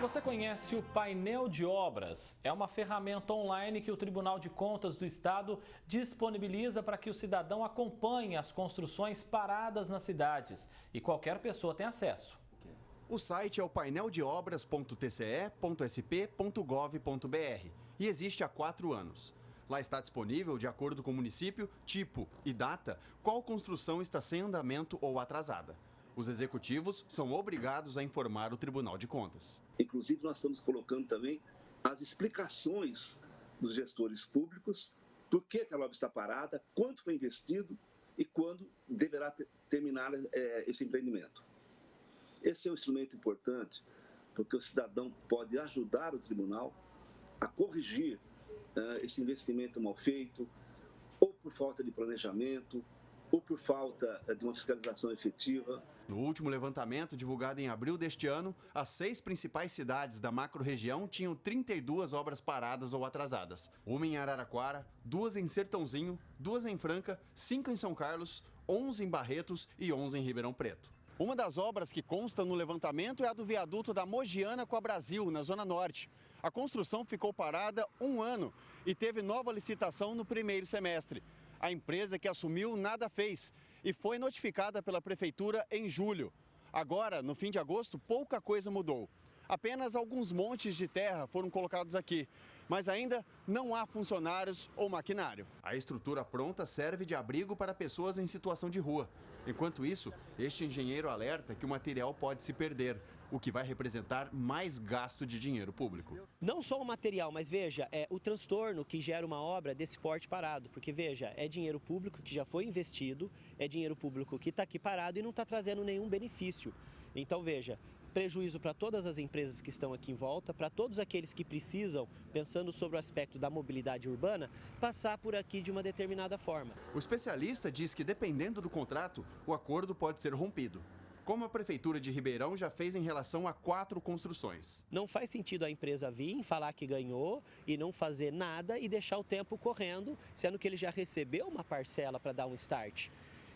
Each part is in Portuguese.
Você conhece o Painel de Obras? É uma ferramenta online que o Tribunal de Contas do Estado disponibiliza para que o cidadão acompanhe as construções paradas nas cidades e qualquer pessoa tem acesso. O site é o paineldeobras.tce.sp.gov.br e existe há 4 anos. Lá está disponível, de acordo com o município, tipo e data, qual construção está sem andamento ou atrasada. Os executivos são obrigados a informar o Tribunal de Contas. Inclusive, nós estamos colocando também as explicações dos gestores públicos, por que aquela obra está parada, quanto foi investido e quando deverá terminar esse empreendimento. Esse é um instrumento importante, porque o cidadão pode ajudar o tribunal a corrigir esse investimento mal feito, ou por falta de planejamento, ou por falta de uma fiscalização efetiva. No último levantamento, divulgado em abril deste ano, as 6 principais cidades da macro-região tinham 32 obras paradas ou atrasadas. Uma em Araraquara, 2 em Sertãozinho, 2 em Franca, 5 em São Carlos, 11 em Barretos e 11 em Ribeirão Preto. Uma das obras que consta no levantamento é a do viaduto da Mogiana com a Brasil, na Zona Norte. A construção ficou parada 1 ano e teve nova licitação no primeiro semestre. A empresa que assumiu nada fez e foi notificada pela prefeitura em julho. Agora, no fim de agosto, pouca coisa mudou. Apenas alguns montes de terra foram colocados aqui, mas ainda não há funcionários ou maquinário. A estrutura pronta serve de abrigo para pessoas em situação de rua. Enquanto isso, este engenheiro alerta que o material pode se perder, o que vai representar mais gasto de dinheiro público. Não só o material, mas veja, o transtorno que gera uma obra desse porte parado. Porque veja, é dinheiro público que já foi investido, é dinheiro público que está aqui parado e não está trazendo nenhum benefício. Então veja, prejuízo para todas as empresas que estão aqui em volta, para todos aqueles que precisam, pensando sobre o aspecto da mobilidade urbana, passar por aqui de uma determinada forma. O especialista diz que, dependendo do contrato, o acordo pode ser rompido, como a Prefeitura de Ribeirão já fez em relação a 4 construções. Não faz sentido a empresa vir, falar que ganhou e não fazer nada e deixar o tempo correndo, sendo que ele já recebeu uma parcela para dar um start.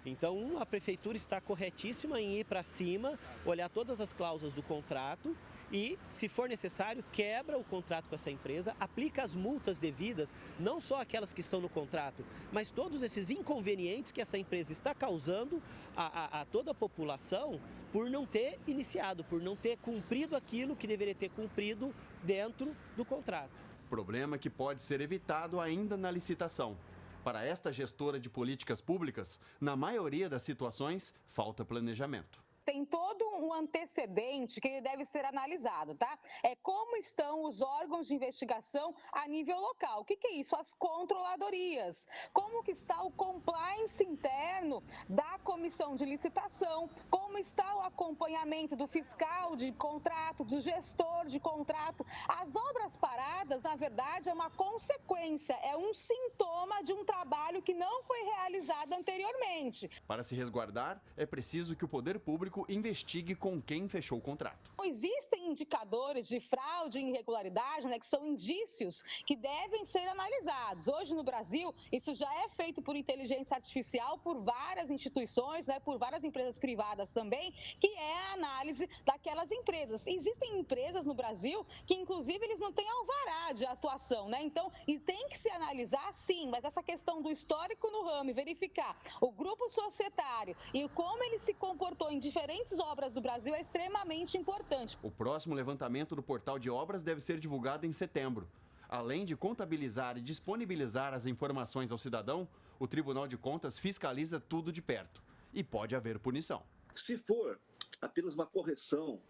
Então, a Prefeitura está corretíssima em ir para cima, olhar todas as cláusulas do contrato e, se for necessário, quebra o contrato com essa empresa, aplica as multas devidas, não só aquelas que estão no contrato, mas todos esses inconvenientes que essa empresa está causando a toda a população por não ter iniciado, por não ter cumprido aquilo que deveria ter cumprido dentro do contrato. Problema que pode ser evitado ainda na licitação. Para esta gestora de políticas públicas, na maioria das situações, falta planejamento. Tem todo um antecedente que ele deve ser analisado, tá? É como estão os órgãos de investigação a nível local. O que é isso? As controladorias. Como que está o compliance interno da comissão de licitação? Como está o acompanhamento do fiscal de contrato, do gestor de contrato? As obras paradas, na verdade, é uma consequência, é um sintoma de um trabalho que não foi realizado anteriormente. Para se resguardar, é preciso que o poder público investigue com quem fechou o contrato. Existem indicadores de fraude e irregularidade, que são indícios que devem ser analisados. Hoje no Brasil, isso já é feito por inteligência artificial, por várias instituições, por várias empresas privadas também, que é a análise daquelas empresas. Existem empresas no Brasil que, inclusive, eles não têm alvará de atuação, Então, e tem que se analisar, sim, mas essa questão do histórico no ramo e verificar o grupo societário e como ele se comportou em diferentes obras do Brasil é extremamente importante. O próximo levantamento do portal de obras deve ser divulgado em setembro. Além de contabilizar e disponibilizar as informações ao cidadão, o Tribunal de Contas fiscaliza tudo de perto e pode haver punição. Se for apenas uma correção,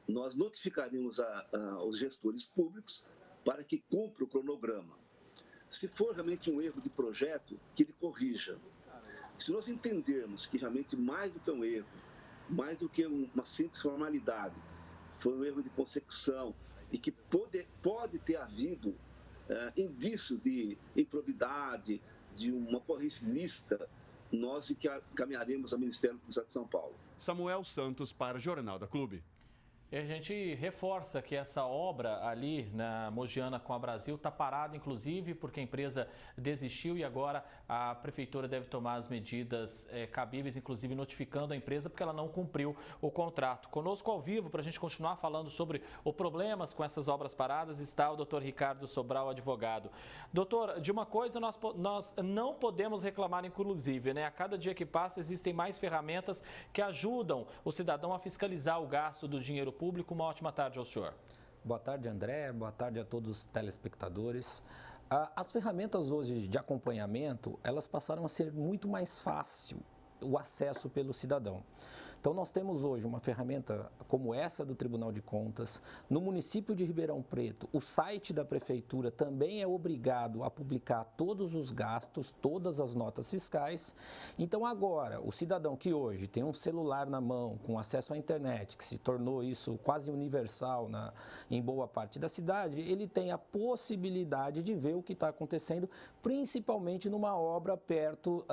nós notificaremos aos gestores públicos para que cumpra o cronograma. Se for realmente um erro de projeto, que ele corrija. Se nós entendermos que realmente mais do que um erro, mais do que uma simples formalidade, foi um erro de consecução e que pode ter havido indício de improbidade, de uma ocorrência ilícita, nós encaminharemos ao Ministério Público do Estado de São Paulo. Samuel Santos para o Jornal da Clube. E a gente reforça que essa obra ali na Mogiana com a Brasil está parada, inclusive, porque a empresa desistiu e agora a prefeitura deve tomar as medidas cabíveis, inclusive notificando a empresa porque ela não cumpriu o contrato. Conosco ao vivo, para a gente continuar falando sobre os problemas com essas obras paradas, está o doutor Ricardo Sobral, advogado. Doutor, de uma coisa nós não podemos reclamar, inclusive, né? A cada dia que passa existem mais ferramentas que ajudam o cidadão a fiscalizar o gasto do dinheiro público. Uma ótima tarde ao senhor. Boa tarde, André. Boa tarde a todos os telespectadores. As ferramentas hoje de acompanhamento, elas passaram a ser muito mais fácil o acesso pelo cidadão. Então, nós temos hoje uma ferramenta como essa do Tribunal de Contas. No município de Ribeirão Preto, o site da prefeitura também é obrigado a publicar todos os gastos, todas as notas fiscais. Então, agora, o cidadão que hoje tem um celular na mão, com acesso à internet, que se tornou isso quase universal em boa parte da cidade, ele tem a possibilidade de ver o que está acontecendo, principalmente numa obra perto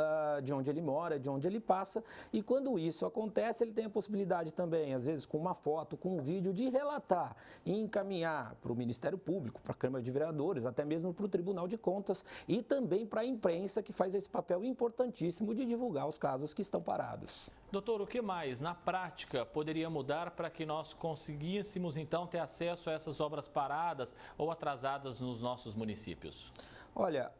de onde ele mora, de onde ele passa. E quando isso acontece, ele tem a possibilidade também, às vezes com uma foto, com um vídeo, de relatar e encaminhar para o Ministério Público, para a Câmara de Vereadores, até mesmo para o Tribunal de Contas e também para a imprensa, que faz esse papel importantíssimo de divulgar os casos que estão parados. Doutor, o que mais, na prática, poderia mudar para que nós conseguíssemos, então, ter acesso a essas obras paradas ou atrasadas nos nossos municípios? Olha,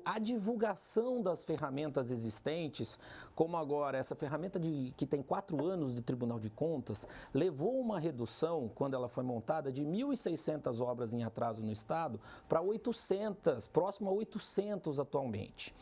a divulgação das ferramentas existentes, como agora essa ferramenta que tem 4 anos de Tribunal de Contas, levou uma redução, quando ela foi montada, de 1.600 obras em atraso no Estado para 800, próximo a 800 atualmente.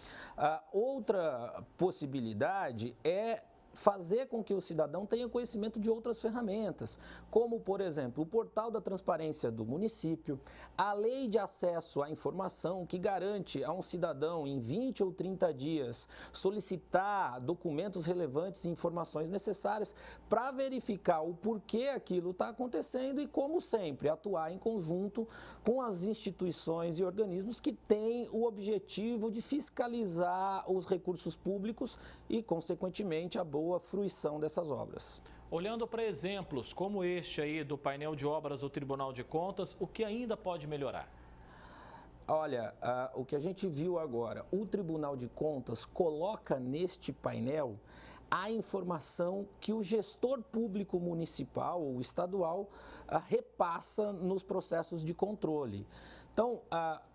Outra possibilidade é fazer com que o cidadão tenha conhecimento de outras ferramentas, como, por exemplo, o portal da transparência do município, a lei de acesso à informação, que garante a um cidadão, em 20 ou 30 dias, solicitar documentos relevantes e informações necessárias para verificar o porquê aquilo está acontecendo e, como sempre, atuar em conjunto com as instituições e organismos que têm o objetivo de fiscalizar os recursos públicos e, consequentemente, a boa fruição dessas obras. Olhando para exemplos como este aí do painel de obras do Tribunal de Contas, o que ainda pode melhorar? Olha, o que a gente viu agora, o Tribunal de Contas coloca neste painel a informação que o gestor público municipal ou estadual repassa nos processos de controle. Então,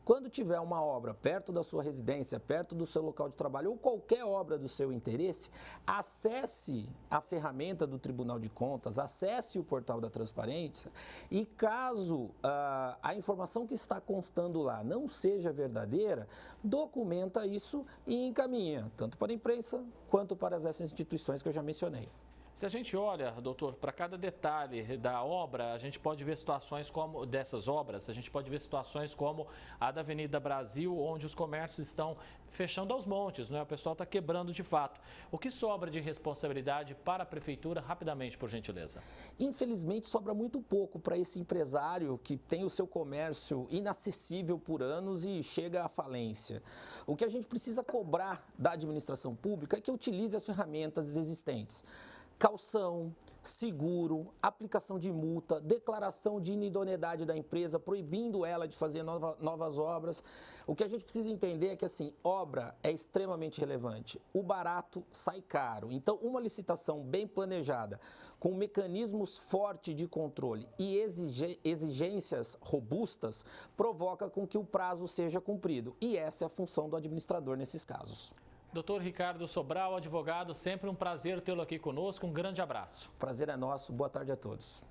quando tiver uma obra perto da sua residência, perto do seu local de trabalho ou qualquer obra do seu interesse, acesse a ferramenta do Tribunal de Contas, acesse o portal da transparência e, caso a informação que está constando lá não seja verdadeira, documenta isso e encaminha, tanto para a imprensa quanto para essas instituições que eu já mencionei. Se a gente olha, doutor, para cada detalhe da obra, a gente pode ver situações como dessas obras, a gente pode ver situações como a da Avenida Brasil, onde os comércios estão fechando aos montes, não é? O pessoal está quebrando de fato. O que sobra de responsabilidade para a prefeitura, rapidamente, por gentileza? Infelizmente, sobra muito pouco para esse empresário que tem o seu comércio inacessível por anos e chega à falência. O que a gente precisa cobrar da administração pública é que utilize as ferramentas existentes. Caução, seguro, aplicação de multa, declaração de inidoneidade da empresa, proibindo ela de fazer novas obras. O que a gente precisa entender é que, assim, obra é extremamente relevante. O barato sai caro. Então, uma licitação bem planejada, com mecanismos fortes de controle e exigências robustas, provoca com que o prazo seja cumprido. E essa é a função do administrador nesses casos. Doutor Ricardo Sobral, advogado, sempre um prazer tê-lo aqui conosco. Um grande abraço. Prazer é nosso. Boa tarde a todos.